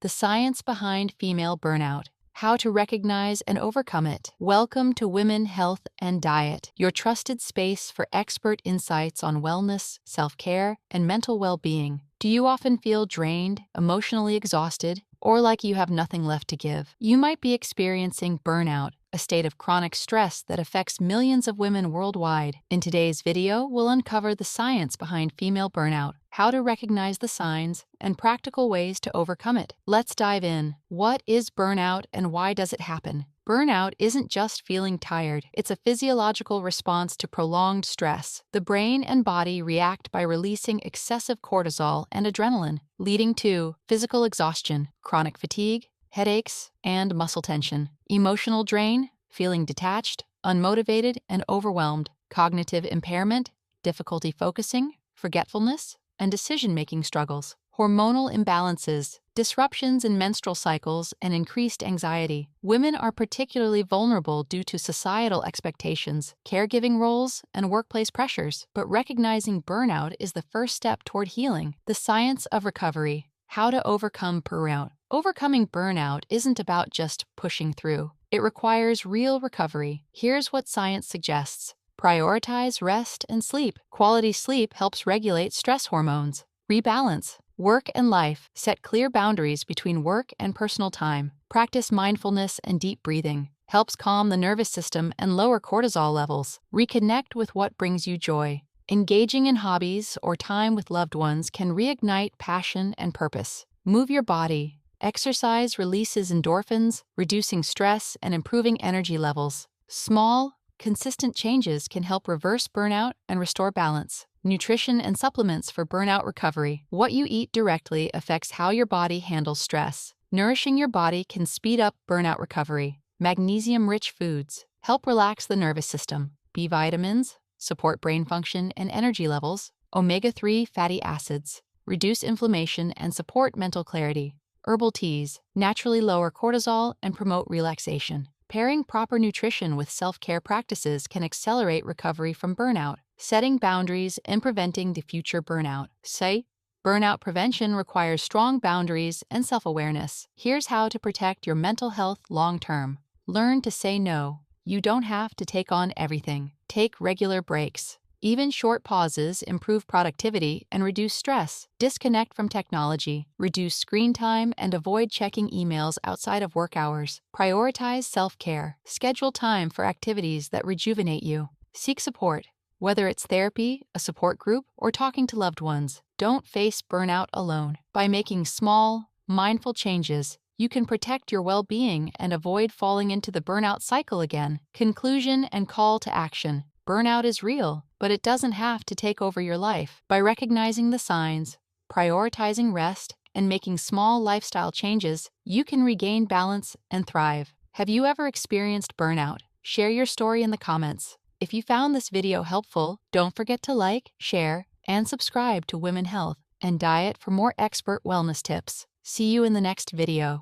the science behind female burnout, how to recognize and overcome it. Welcome to Women, Health, and Diet, your trusted space for expert insights on wellness, self-care, and mental well-being. Do you often feel drained, emotionally exhausted, or like you have nothing left to give? You might be experiencing burnout, a state of chronic stress that affects millions of women worldwide. In today's video, we'll uncover the science behind female burnout, how to recognize the signs, and practical ways to overcome it. Let's dive in. What is burnout and why does it happen? Burnout isn't just feeling tired, it's a physiological response to prolonged stress. The brain and body react by releasing excessive cortisol and adrenaline, leading to physical exhaustion, chronic fatigue, headaches, and muscle tension. Emotional drain, feeling detached, unmotivated, and overwhelmed. Cognitive impairment, difficulty focusing, forgetfulness, and decision-making struggles. Hormonal imbalances, disruptions in menstrual cycles, and increased anxiety. Women are particularly vulnerable due to societal expectations, caregiving roles, and workplace pressures. But recognizing burnout is the first step toward healing. The science of recovery. How to overcome burnout. Overcoming burnout isn't about just pushing through. It requires real recovery. Here's what science suggests. Prioritize rest and sleep. Quality sleep helps regulate stress hormones. Rebalance work and life. Set clear boundaries between work and personal time. Practice mindfulness and deep breathing. Helps calm the nervous system and lower cortisol levels. Reconnect with what brings you joy. Engaging in hobbies or time with loved ones can reignite passion and purpose. Move your body. Exercise releases endorphins, reducing stress and improving energy levels. Small, consistent changes can help reverse burnout and restore balance. Nutrition and supplements for burnout recovery. What you eat directly affects how your body handles stress. Nourishing your body can speed up burnout recovery. Magnesium-rich foods help relax the nervous system. B vitamins support brain function and energy levels. Omega-3 fatty acids reduce inflammation and support mental clarity. Herbal teas naturally lower cortisol and promote relaxation. Pairing proper nutrition with self-care practices can accelerate recovery from burnout. Setting boundaries and preventing the future burnout. Say, burnout prevention requires strong boundaries and self-awareness. Here's how to protect your mental health long-term. Learn to say no. You don't have to take on everything. Take regular breaks. Even short pauses improve productivity and reduce stress. Disconnect from technology. Reduce screen time and avoid checking emails outside of work hours. Prioritize self-care. Schedule time for activities that rejuvenate you. Seek support. Whether it's therapy, a support group, or talking to loved ones, don't face burnout alone. By making small, mindful changes, you can protect your well-being and avoid falling into the burnout cycle again. Conclusion and call to action. Burnout is real, but it doesn't have to take over your life. By recognizing the signs, prioritizing rest, and making small lifestyle changes, you can regain balance and thrive. Have you ever experienced burnout? Share your story in the comments. If you found this video helpful, don't forget to like, share, and subscribe to Women Health and Diet for more expert wellness tips. See you in the next video.